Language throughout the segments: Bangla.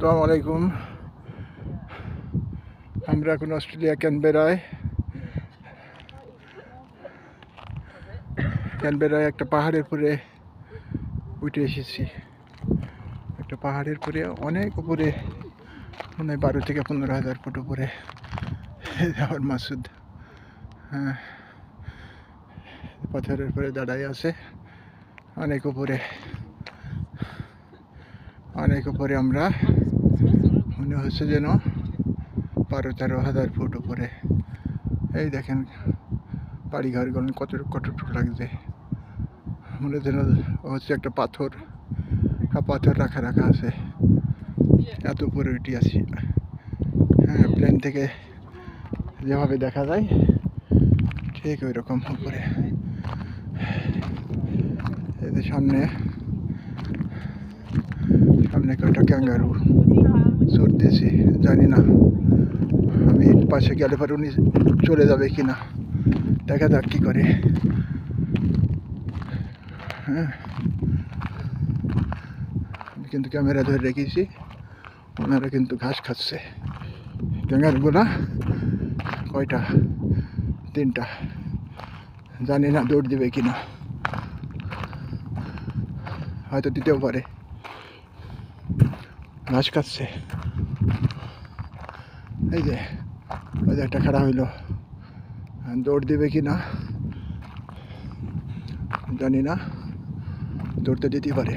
আসসালামু আলাইকুম। আমরা এখন অস্ট্রেলিয়া ক্যানবেরায় একটা পাহাড়ের উপরে উঠে এসেছি। একটা পাহাড়ের উপরে অনেক উপরে, মনে হয় 12 থেকে 15,000 ফুট উপরে। আমার মাসুদ পাথরের উপরে দাঁড়ায় আছে। অনেক উপরে আমরা, মনে হচ্ছে যেন 12-13,000 ফুট উপরে। এই দেখেন বাড়িঘরগুলো কতটুকু লাগছে, মনে যেন হচ্ছে একটা পাথর রাখা আছে। এত উপরে উঠে আসি। প্লেন থেকে যেভাবে দেখা যায় ঠিক ওই রকম উপরে। এদের সামনে কয়টা ক্যাঙ্গারু চড়তেছি, জানি না আমি পাশে গেলে পরে উনি চলে যাবে কিনা, দেখা যাক কি করে। আমি কিন্তু ক্যামেরা ধরে রেখেছি, ওনারা কিন্তু ঘাস খাচ্ছে। ক্যাঙ্গারুগুলা কয়টা? 3টা। জানি না দৌড় দিবে কিনা, হয়তো দিতেও পারে। ঘাস খাচ্ছে। এই যে একটা খাড়া হইলো, দৌড় দিবে কিনা জানি না, দৌড়তে দিতে পারে।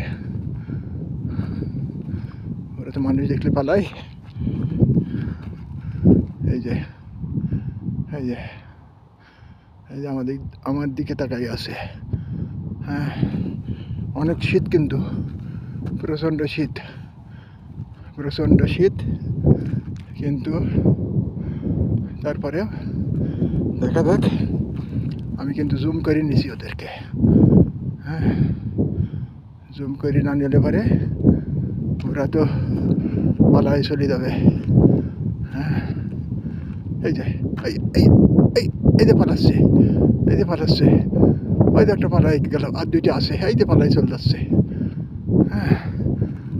ওরা তো মানুষ দেখলে পালাই। এই যে আমার দিকে তাকাই আছে। অনেক শীত, কিন্তু প্রচণ্ড শীত, কিন্তু তারপরে দেখা যাক। আমি কিন্তু জুম করে নিছি ওদেরকে। জুম করে না নিলে পারে ওরা তো পালাই চলে যাবে। এই যে পালাচ্ছে, ওই যে একটা পালাই গেল, আর 2টা আছে। এই যে পালাই চলে যাচ্ছে।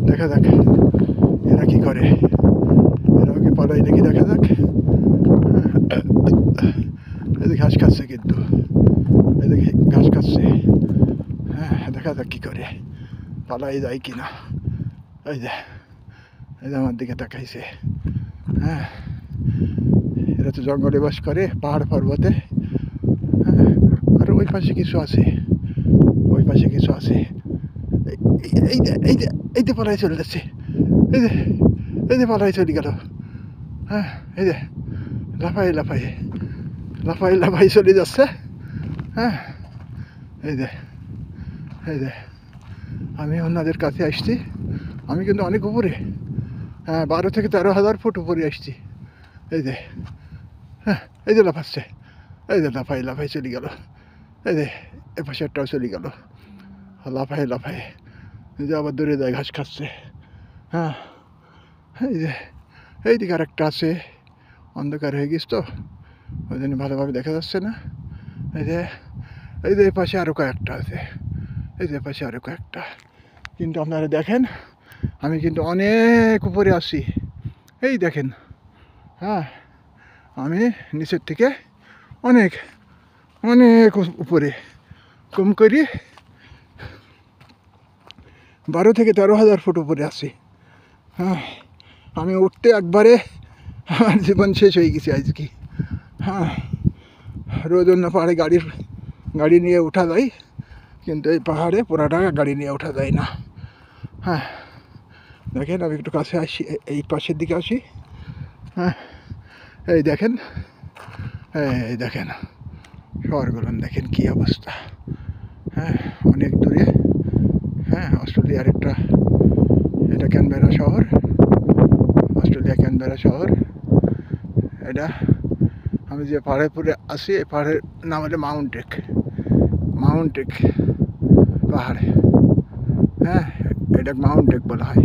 দেখা যাক এরা কি করে, এরাও কি পালাই নাকি, দেখা যাক। এই যে ঘাস খাচ্ছে, কিন্তু এই যে ঘাস খাচ্ছে। দেখা যাক কি করে, পালাই যায় কিনা। এই যে আমার দিকে তাকাইছে। এরা তো জঙ্গলে বাস করে, পাহাড় পর্বতে। আর ওই পাশে কিছু আছে, এই যে পালাই চলে যাচ্ছে। এই যে পালাই চলে গেল। এই যে লাফাই চলে যাচ্ছে। এই যে আমি ওনাদের কাছে আসছি। আমি কিন্তু অনেক উপরে, 12 থেকে 13,000 ফুট উপরে আসছি। এই যে লাফাচ্ছে, এই যে লাফাই চলে গেল। এই যে এপাশে একটাও চলে গেল, লাফাই এই যে আবার দূরে যায়, ঘাস খাচ্ছে। এই যে এইদিকে আর একটা আছে, অন্ধকার হয়ে গেছে তো ওই জন্য ভালোভাবে দেখা যাচ্ছে না। এই যে এপাশে আরও কয়েকটা আছে, কিন্তু আপনারা দেখেন আমি কিন্তু অনেক উপরে আছি। এই দেখেন, আমি নিচের থেকে অনেক উপরে, কম করি 12 থেকে 13,000 ফুট উপরে আছি। আমি উঠতে একবারে আমার জীবন শেষ হয়ে গেছে আজকে। রোজ অন্য পাহাড়ে গাড়ি নিয়ে ওঠা যায়, কিন্তু এই পাহাড়ে পুরাটা গাড়ি নিয়ে ওঠা যায় না। দেখেন আমি একটু কাছে আসি, এই পাশের দিকে আসি। এই দেখেন শহরগুলো দেখেন কি অবস্থা। অনেক দূরে। অস্ট্রেলিয়ার এটা ক্যানবেরা শহর, অস্ট্রেলিয়া ক্যানবেরা শহর। এটা আমি যে পাহাড়ের উপরে আছি, এই পাহাড়ের নাম হলো মাউন্ট টেক পাহাড়। এটা মাউন্ট টেক বলা হয়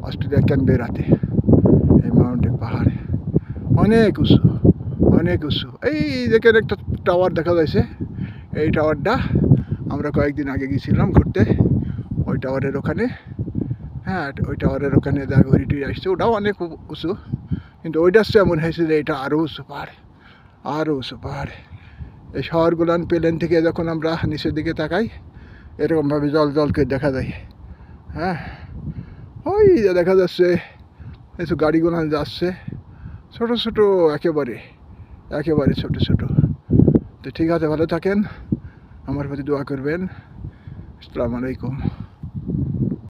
অস্ট্রেলিয়া ক্যানবেরাতে। এই মাউন্ট টেক পাহাড় অনেক উঁচু। এই দেখেন একটা টাওয়ার দেখা যাচ্ছে। এই টাওয়ারটা আমরা কয়েকদিন আগে গিয়েছিলাম ঘুরতে, ওই টাওয়ারের ওখানে। হ্যাঁ ওই টাওয়ারের ওখানে যা ঘুরে টুরে আসছে ওটাও অনেক উঁচু, কিন্তু ওইটার চেয়ে মনে হয়েছে যে এটা আরও উঁচু পাহাড়, আরও উঁচু পাহাড়। এই শহরগুলান প্লেন থেকে যখন আমরা নিচের দিকে তাকাই এরকমভাবে জল জল করে দেখা যায়। হ্যাঁ ওই যে দেখা যাচ্ছে কিছু গাড়িগুলান যাচ্ছে, ছোট ছোট একেবারে একেবারে ছোট ছোট। তো ঠিক আছে, ভালো থাকেন, আমার প্রতি দোয়া করবেন। আসসালামু আলাইকুম।